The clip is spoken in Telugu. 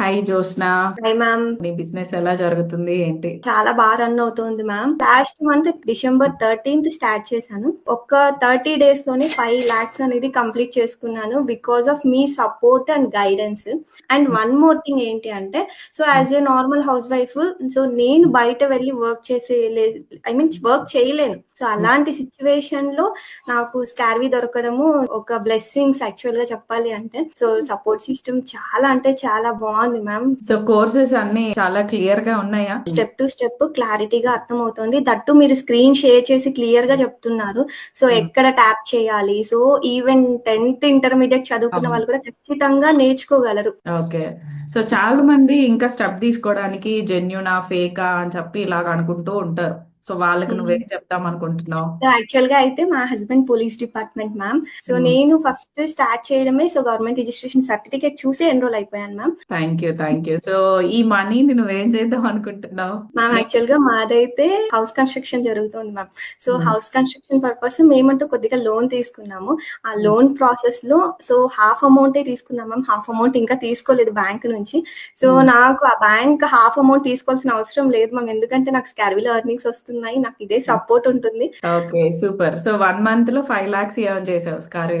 హాయ్ జోష్న. Hi ma'am. నీ బిజినెస్ ఎలా జరుగుతుంది ఏంటి? చాలా బాగా రన్ అవుతుంది ma'am. Last month December 13th start చేశాను. ఒక 30 డేస్ లోనే 5 lakhs అనేది కంప్లీట్ చేసుకున్నాను because of me support and guidance. And one more thing ఏంటి అంటే, so as a normal house wife, so నేను బయట వెళ్ళి వర్క్ చేసే వర్క్ చేయలేను. సో అలాంటి సిచ్యువేషన్ లో నాకు స్కార్వీ దొరకడము ఒక బ్లెస్సింగ్స్ యాక్చువల్ గా చెప్పాలి అంటే. సో సపోర్ట్ సిస్టమ్ చాలా అంటే చాలా బాగుంది మ్యామ్. సో కోర్సెస్ అన్ని చాలా క్లియర్ గా ఉన్నాయా? స్టెప్ టు స్టెప్ క్లారిటీగా అర్థమవుతుంది. దట్టు మీరు స్క్రీన్ షేర్ చేసి క్లియర్ గా చెప్తున్నారు. సో ఎక్కడ ట్యాప్ చేయాలి. సో ఈవెన్ 10th ఇంటర్మీడియట్ చదువుకున్న వాళ్ళు కూడా ఖచ్చితంగా నేర్చుకోగలరు. ఓకే. సో చాలా మంది ఇంకా స్టెప్ తీసుకోవడానికి జెన్యూనా ఫేకా అని చెప్పి ఇలాగ అనుకుంటూ ఉంటారు. సో వాళ్ళకి నువ్వేం చెప్తాం అనుకుంటున్నావు? యాక్చువల్ గా అయితే మా husband police department ma'am. So నేను ఫస్ట్ స్టార్ట్ చేయడమే సో గవర్నమెంట్ రిజిస్ట్రేషన్ సర్టిఫికేట్ చూసి ఎన్రోల్ అయిపోయాను మ్యామ్. Thank you. సో ఈ మనీని నువ్వేం చేద్దాం అనుకుంటున్నావు? మ్యామ్ యాక్చువల్ గా మాదైతే హౌస్ కన్స్ట్రక్షన్ జరుగుతుంది ma'am. So house construction purpose మేమంటూ కొద్దిగా లోన్ తీసుకున్నాము. ఆ లోన్ ప్రాసెస్ లో సో హాఫ్ అమౌంటే తీసుకున్నాం మ్యామ్. హాఫ్ అమౌంట్ ఇంకా తీసుకోలేదు బ్యాంక్ నుంచి. సో నాకు ఆ బ్యాంక్ హాఫ్ అమౌంట్ తీసుకోవాల్సిన అవసరం లేదు మ్యామ్. ఎందుకంటే నాకు స్కార్వీలో ఎర్నింగ్స్ వస్తున్నాయి. నాకు ఇదే సపోర్ట్ ఉంటుంది. Okay, super. సో 1 month లో 5 lakhs ఎర్న్ చేసావు స్కార్వీలో.